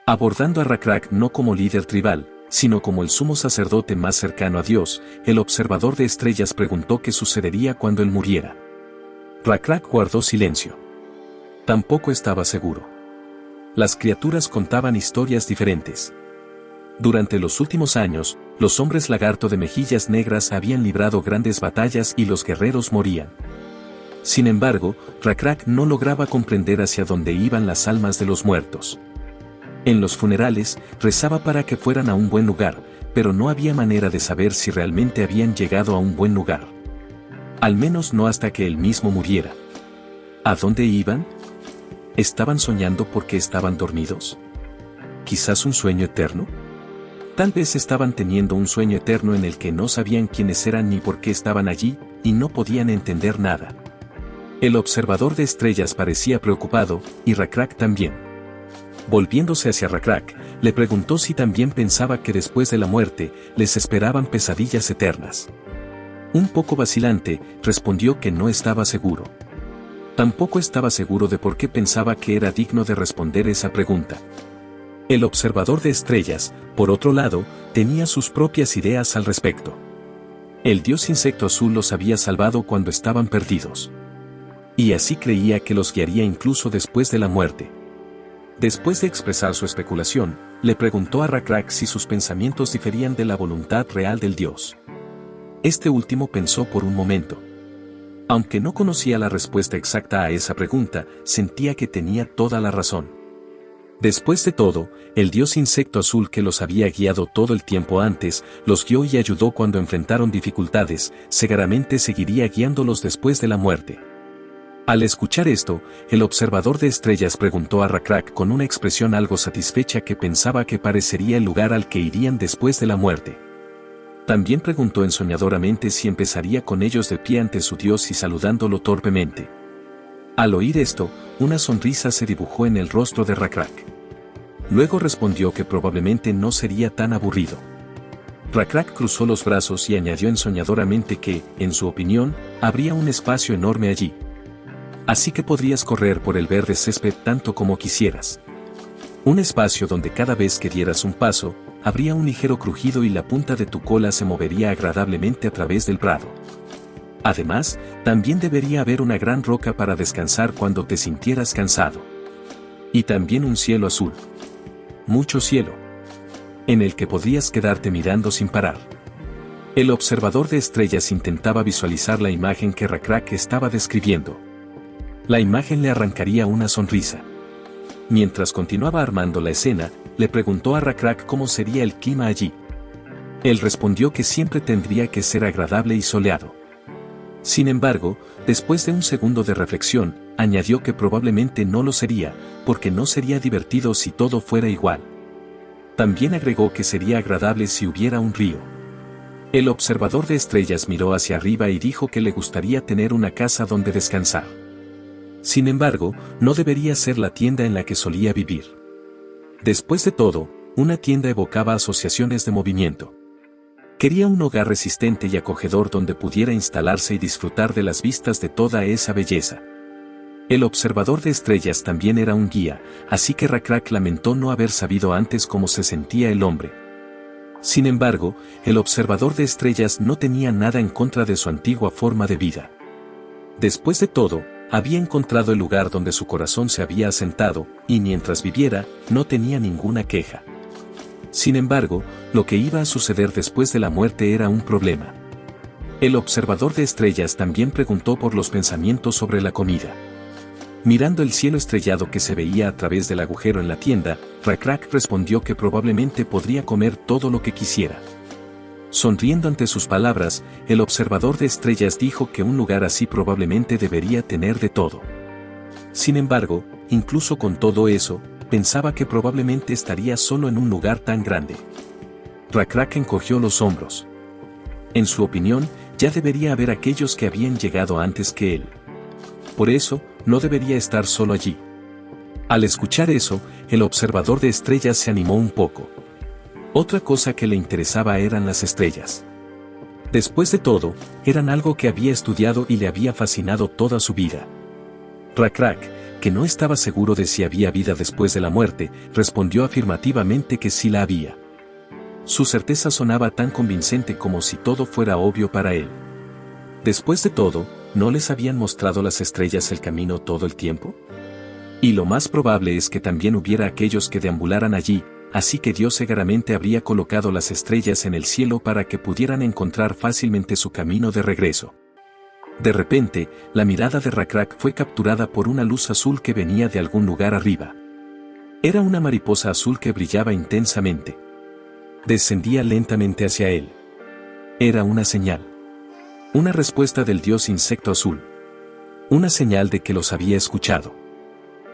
Abordando a Rakrak no como líder tribal, sino como el sumo sacerdote más cercano a Dios, el observador de estrellas preguntó qué sucedería cuando él muriera. Rakrak guardó silencio. Tampoco estaba seguro. Las criaturas contaban historias diferentes. Durante los últimos años, los hombres lagarto de mejillas negras habían librado grandes batallas y los guerreros morían. Sin embargo, Rakrak no lograba comprender hacia dónde iban las almas de los muertos. En los funerales, rezaba para que fueran a un buen lugar, pero no había manera de saber si realmente habían llegado a un buen lugar. Al menos no hasta que él mismo muriera. ¿A dónde iban? ¿Estaban soñando porque estaban dormidos? ¿Quizás un sueño eterno? Tal vez estaban teniendo un sueño eterno en el que no sabían quiénes eran ni por qué estaban allí, y no podían entender nada. El observador de estrellas parecía preocupado, y Rakrak también. Volviéndose hacia Rakrak, le preguntó si también pensaba que después de la muerte, les esperaban pesadillas eternas. Un poco vacilante, respondió que no estaba seguro. Tampoco estaba seguro de por qué pensaba que era digno de responder esa pregunta. El observador de estrellas, por otro lado, tenía sus propias ideas al respecto. El dios insecto azul los había salvado cuando estaban perdidos. Y así creía que los guiaría incluso después de la muerte. Después de expresar su especulación, le preguntó a Rakrak si sus pensamientos diferían de la voluntad real del dios. Este último pensó por un momento. Aunque no conocía la respuesta exacta a esa pregunta, sentía que tenía toda la razón. Después de todo, el dios insecto azul que los había guiado todo el tiempo antes, los guió y ayudó cuando enfrentaron dificultades, seguramente seguiría guiándolos después de la muerte. Al escuchar esto, el observador de estrellas preguntó a Rakrak con una expresión algo satisfecha que pensaba que parecería el lugar al que irían después de la muerte. También preguntó ensoñadoramente si empezaría con ellos de pie ante su dios y saludándolo torpemente. Al oír esto, una sonrisa se dibujó en el rostro de Rakrak. Luego respondió que probablemente no sería tan aburrido. Rakrak cruzó los brazos y añadió ensoñadoramente que, en su opinión, habría un espacio enorme allí. Así que podrías correr por el verde césped tanto como quisieras. Un espacio donde cada vez que dieras un paso, habría un ligero crujido y la punta de tu cola se movería agradablemente a través del prado. Además, también debería haber una gran roca para descansar cuando te sintieras cansado. Y también un cielo azul. Mucho cielo. En el que podrías quedarte mirando sin parar. El observador de estrellas intentaba visualizar la imagen que Rakrak estaba describiendo. La imagen le arrancaría una sonrisa. Mientras continuaba armando la escena, le preguntó a Rakrak cómo sería el clima allí. Él respondió que siempre tendría que ser agradable y soleado. Sin embargo, después de un segundo de reflexión, añadió que probablemente no lo sería, porque no sería divertido si todo fuera igual. También agregó que sería agradable si hubiera un río. El observador de estrellas miró hacia arriba y dijo que le gustaría tener una casa donde descansar. Sin embargo, no debería ser la tienda en la que solía vivir. Después de todo, una tienda evocaba asociaciones de movimiento. Quería un hogar resistente y acogedor donde pudiera instalarse y disfrutar de las vistas de toda esa belleza. El observador de estrellas también era un guía, así que Rakrak lamentó no haber sabido antes cómo se sentía el hombre. Sin embargo, el observador de estrellas no tenía nada en contra de su antigua forma de vida. Después de todo, había encontrado el lugar donde su corazón se había asentado, y mientras viviera, no tenía ninguna queja. Sin embargo, lo que iba a suceder después de la muerte era un problema. El observador de estrellas también preguntó por los pensamientos sobre la comida. Mirando el cielo estrellado que se veía a través del agujero en la tienda, Rakrak respondió que probablemente podría comer todo lo que quisiera. Sonriendo ante sus palabras, el observador de estrellas dijo que un lugar así probablemente debería tener de todo. Sin embargo, incluso con todo eso, pensaba que probablemente estaría solo en un lugar tan grande. Rakrak encogió los hombros. En su opinión, ya debería haber aquellos que habían llegado antes que él. Por eso, no debería estar solo allí. Al escuchar eso, el observador de estrellas se animó un poco. Otra cosa que le interesaba eran las estrellas. Después de todo, eran algo que había estudiado y le había fascinado toda su vida. Rakrak, que no estaba seguro de si había vida después de la muerte, respondió afirmativamente que sí la había. Su certeza sonaba tan convincente como si todo fuera obvio para él. Después de todo, ¿no les habían mostrado las estrellas el camino todo el tiempo? Y lo más probable es que también hubiera aquellos que deambularan allí, así que Dios seguramente habría colocado las estrellas en el cielo para que pudieran encontrar fácilmente su camino de regreso. De repente, la mirada de Rakrak fue capturada por una luz azul que venía de algún lugar arriba. Era una mariposa azul que brillaba intensamente. Descendía lentamente hacia él. Era una señal. Una respuesta del dios insecto azul. Una señal de que los había escuchado.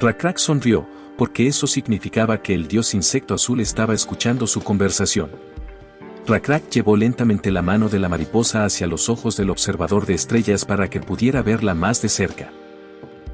Rakrak sonrió, porque eso significaba que el dios insecto azul estaba escuchando su conversación. Rakrak llevó lentamente la mano de la mariposa hacia los ojos del observador de estrellas para que pudiera verla más de cerca.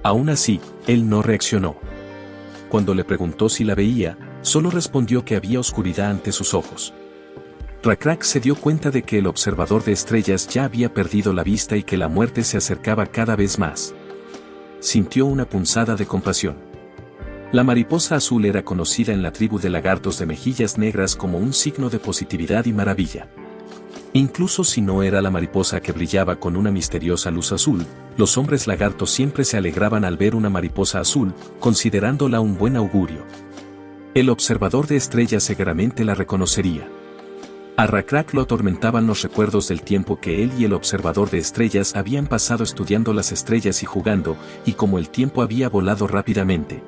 Aún así, él no reaccionó. Cuando le preguntó si la veía, solo respondió que había oscuridad ante sus ojos. Rakrak se dio cuenta de que el observador de estrellas ya había perdido la vista y que la muerte se acercaba cada vez más. Sintió una punzada de compasión. La mariposa azul era conocida en la tribu de lagartos de mejillas negras como un signo de positividad y maravilla. Incluso si no era la mariposa que brillaba con una misteriosa luz azul, los hombres lagartos siempre se alegraban al ver una mariposa azul, considerándola un buen augurio. El observador de estrellas seguramente la reconocería. A Rakrak lo atormentaban los recuerdos del tiempo que él y el observador de estrellas habían pasado estudiando las estrellas y jugando, y como el tiempo había volado rápidamente.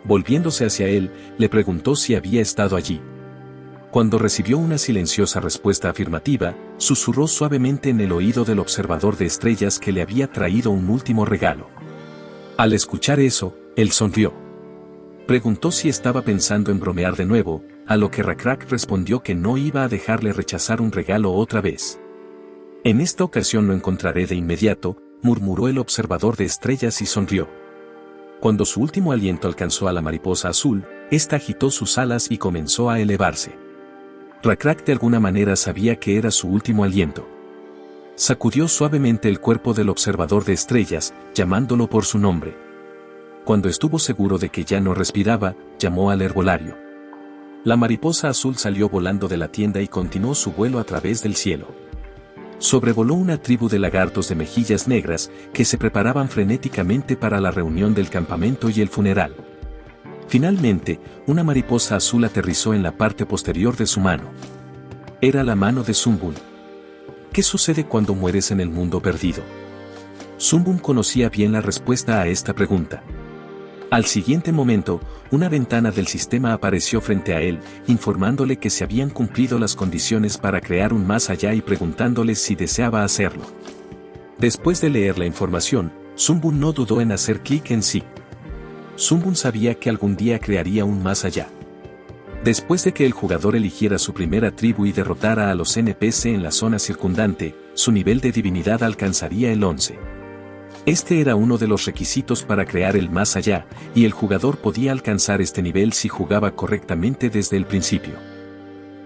Volviéndose hacia él, le preguntó si había estado allí. Cuando recibió una silenciosa respuesta afirmativa, susurró suavemente en el oído del observador de estrellas que le había traído un último regalo. Al escuchar eso, él sonrió. Preguntó si estaba pensando en bromear de nuevo, a lo que Rakrak respondió que no iba a dejarle rechazar un regalo otra vez. En esta ocasión lo encontraré de inmediato, murmuró el observador de estrellas y sonrió. Cuando su último aliento alcanzó a la mariposa azul, ésta agitó sus alas y comenzó a elevarse. Rakrak de alguna manera sabía que era su último aliento. Sacudió suavemente el cuerpo del observador de estrellas, llamándolo por su nombre. Cuando estuvo seguro de que ya no respiraba, llamó al herbolario. La mariposa azul salió volando de la tienda y continuó su vuelo a través del cielo. Sobrevoló una tribu de lagartos de mejillas negras que se preparaban frenéticamente para la reunión del campamento y el funeral. Finalmente, una mariposa azul aterrizó en la parte posterior de su mano. Era la mano de Zumbun. ¿Qué sucede cuando mueres en el mundo perdido? Zumbun conocía bien la respuesta a esta pregunta. Al siguiente momento, una ventana del sistema apareció frente a él, informándole que se habían cumplido las condiciones para crear un más allá y preguntándole si deseaba hacerlo. Después de leer la información, Zumbun no dudó en hacer clic en sí. Zumbun sabía que algún día crearía un más allá. Después de que el jugador eligiera su primera tribu y derrotara a los NPC en la zona circundante, su nivel de divinidad alcanzaría el 11. Este era uno de los requisitos para crear el más allá, y el jugador podía alcanzar este nivel si jugaba correctamente desde el principio.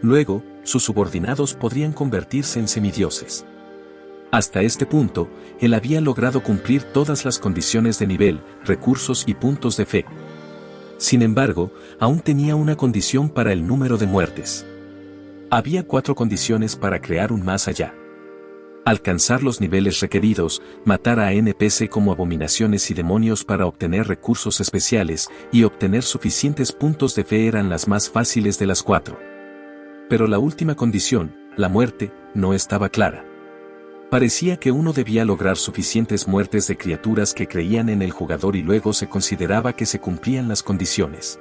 Luego, sus subordinados podrían convertirse en semidioses. Hasta este punto, él había logrado cumplir todas las condiciones de nivel, recursos y puntos de fe. Sin embargo, aún tenía una condición para el número de muertes. Había 4 condiciones para crear un más allá. Alcanzar los niveles requeridos, matar a NPC como abominaciones y demonios para obtener recursos especiales, y obtener suficientes puntos de fe eran las más fáciles de las 4. Pero la última condición, la muerte, no estaba clara. Parecía que uno debía lograr suficientes muertes de criaturas que creían en el jugador y luego se consideraba que se cumplían las condiciones.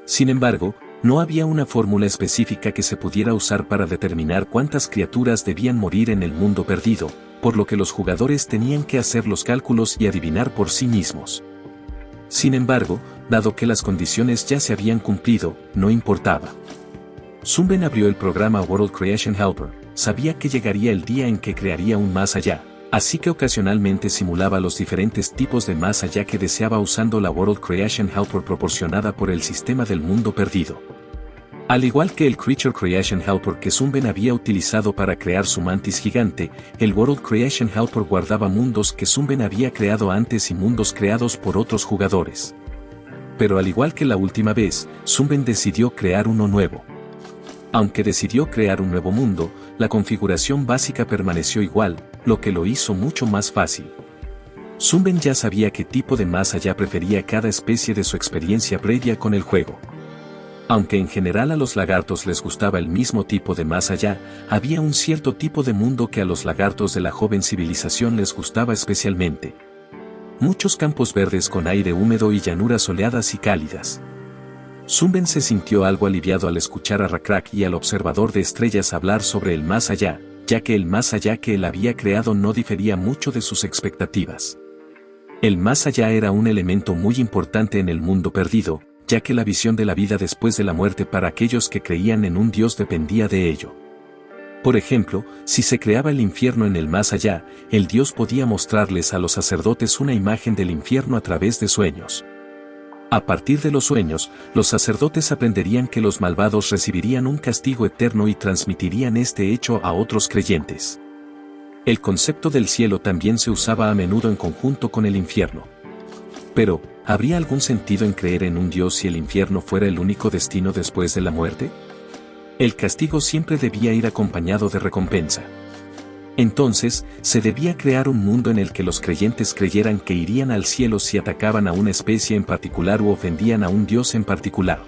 Sin embargo, no había una fórmula específica que se pudiera usar para determinar cuántas criaturas debían morir en el mundo perdido, por lo que los jugadores tenían que hacer los cálculos y adivinar por sí mismos. Sin embargo, dado que las condiciones ya se habían cumplido, no importaba. Zumbun abrió el programa World Creation Helper, sabía que llegaría el día en que crearía un más allá, así que ocasionalmente simulaba los diferentes tipos de más allá que deseaba usando la World Creation Helper proporcionada por el sistema del mundo perdido. Al igual que el Creature Creation Helper que Zumben había utilizado para crear su mantis gigante, el World Creation Helper guardaba mundos que Zumben había creado antes y mundos creados por otros jugadores. Pero al igual que la última vez, Zumben decidió crear uno nuevo. Aunque decidió crear un nuevo mundo, la configuración básica permaneció igual, lo que lo hizo mucho más fácil. Zumben ya sabía qué tipo de más allá prefería cada especie de su experiencia previa con el juego. Aunque en general a los lagartos les gustaba el mismo tipo de más allá, había un cierto tipo de mundo que a los lagartos de la joven civilización les gustaba especialmente. Muchos campos verdes con aire húmedo y llanuras soleadas y cálidas. Zumben se sintió algo aliviado al escuchar a Rakrak y al observador de estrellas hablar sobre el más allá, ya que el más allá que él había creado no difería mucho de sus expectativas. El más allá era un elemento muy importante en el mundo perdido, ya que la visión de la vida después de la muerte para aquellos que creían en un Dios dependía de ello. Por ejemplo, si se creaba el infierno en el más allá, el Dios podía mostrarles a los sacerdotes una imagen del infierno a través de sueños. A partir de los sueños, los sacerdotes aprenderían que los malvados recibirían un castigo eterno y transmitirían este hecho a otros creyentes. El concepto del cielo también se usaba a menudo en conjunto con el infierno. Pero, ¿habría algún sentido en creer en un Dios si el infierno fuera el único destino después de la muerte? El castigo siempre debía ir acompañado de recompensa. Entonces, se debía crear un mundo en el que los creyentes creyeran que irían al cielo si atacaban a una especie en particular u ofendían a un Dios en particular.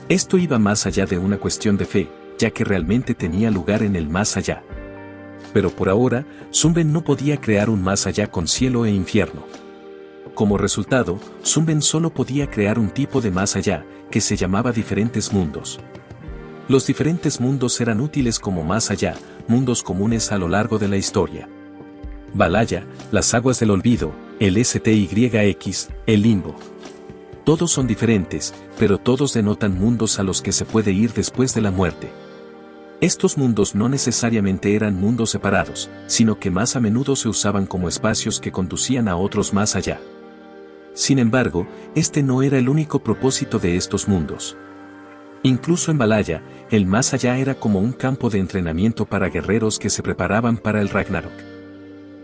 Esto iba más allá de una cuestión de fe, ya que realmente tenía lugar en el más allá. Pero por ahora, Zumben no podía crear un más allá con cielo e infierno. Como resultado, Zumben solo podía crear un tipo de más allá, que se llamaba diferentes mundos. Los diferentes mundos eran útiles como más allá, mundos comunes a lo largo de la historia. Valhalla, las aguas del olvido, el STYX, el limbo. Todos son diferentes, pero todos denotan mundos a los que se puede ir después de la muerte. Estos mundos no necesariamente eran mundos separados, sino que más a menudo se usaban como espacios que conducían a otros más allá. Sin embargo, este no era el único propósito de estos mundos. Incluso en Valhalla, el más allá era como un campo de entrenamiento para guerreros que se preparaban para el Ragnarok.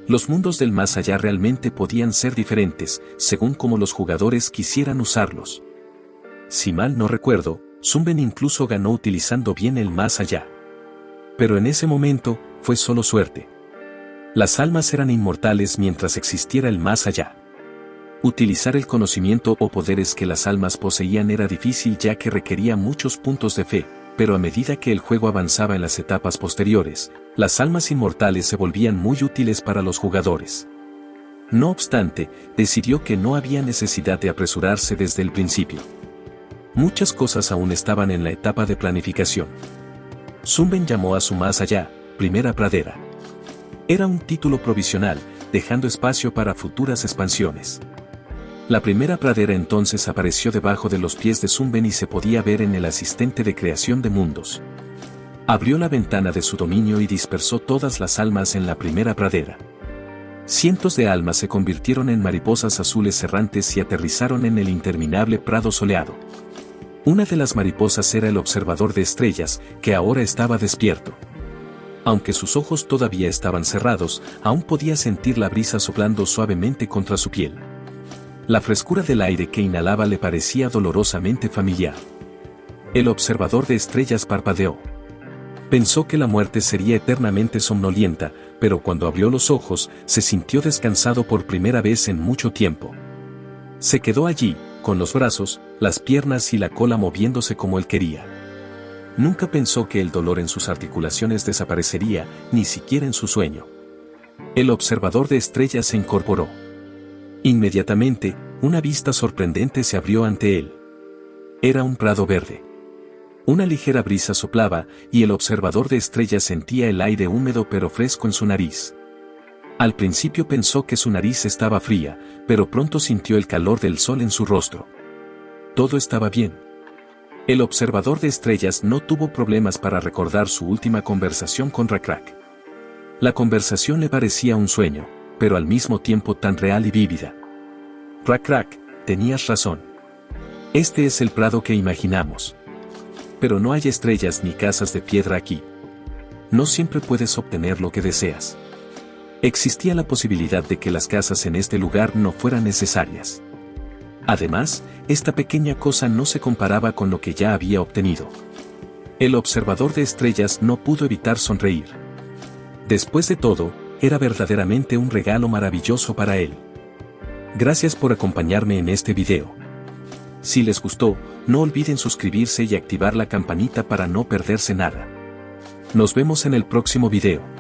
Los mundos del más allá realmente podían ser diferentes, según como los jugadores quisieran usarlos. Si mal no recuerdo, Zumben incluso ganó utilizando bien el más allá. Pero en ese momento, fue solo suerte. Las almas eran inmortales mientras existiera el más allá. Utilizar el conocimiento o poderes que las almas poseían era difícil ya que requería muchos puntos de fe, pero a medida que el juego avanzaba en las etapas posteriores, las almas inmortales se volvían muy útiles para los jugadores. No obstante, decidió que no había necesidad de apresurarse desde el principio. Muchas cosas aún estaban en la etapa de planificación. Zumben llamó a su más allá, Primera Pradera. Era un título provisional, dejando espacio para futuras expansiones. La primera pradera entonces apareció debajo de los pies de Zumben y se podía ver en el asistente de creación de mundos. Abrió la ventana de su dominio y dispersó todas las almas en la primera pradera. Cientos de almas se convirtieron en mariposas azules errantes y aterrizaron en el interminable prado soleado. Una de las mariposas era el observador de estrellas, que ahora estaba despierto. Aunque sus ojos todavía estaban cerrados, aún podía sentir la brisa soplando suavemente contra su piel. La frescura del aire que inhalaba le parecía dolorosamente familiar. El observador de estrellas parpadeó. Pensó que la muerte sería eternamente somnolienta, pero cuando abrió los ojos, se sintió descansado por primera vez en mucho tiempo. Se quedó allí, con los brazos, las piernas y la cola moviéndose como él quería. Nunca pensó que el dolor en sus articulaciones desaparecería, ni siquiera en su sueño. El observador de estrellas se incorporó. Inmediatamente, una vista sorprendente se abrió ante él. Era un prado verde. Una ligera brisa soplaba, y el observador de estrellas sentía el aire húmedo pero fresco en su nariz. Al principio pensó que su nariz estaba fría, pero pronto sintió el calor del sol en su rostro. Todo estaba bien. El observador de estrellas no tuvo problemas para recordar su última conversación con Rakrak. La conversación le parecía un sueño, pero al mismo tiempo tan real y vívida. Rakrak, tenías razón. Este es el prado que imaginamos. Pero no hay estrellas ni casas de piedra aquí. No siempre puedes obtener lo que deseas. Existía la posibilidad de que las casas en este lugar no fueran necesarias. Además, esta pequeña cosa no se comparaba con lo que ya había obtenido. El observador de estrellas no pudo evitar sonreír. Después de todo, era verdaderamente un regalo maravilloso para él. Gracias por acompañarme en este video. Si les gustó, no olviden suscribirse y activar la campanita para no perderse nada. Nos vemos en el próximo video.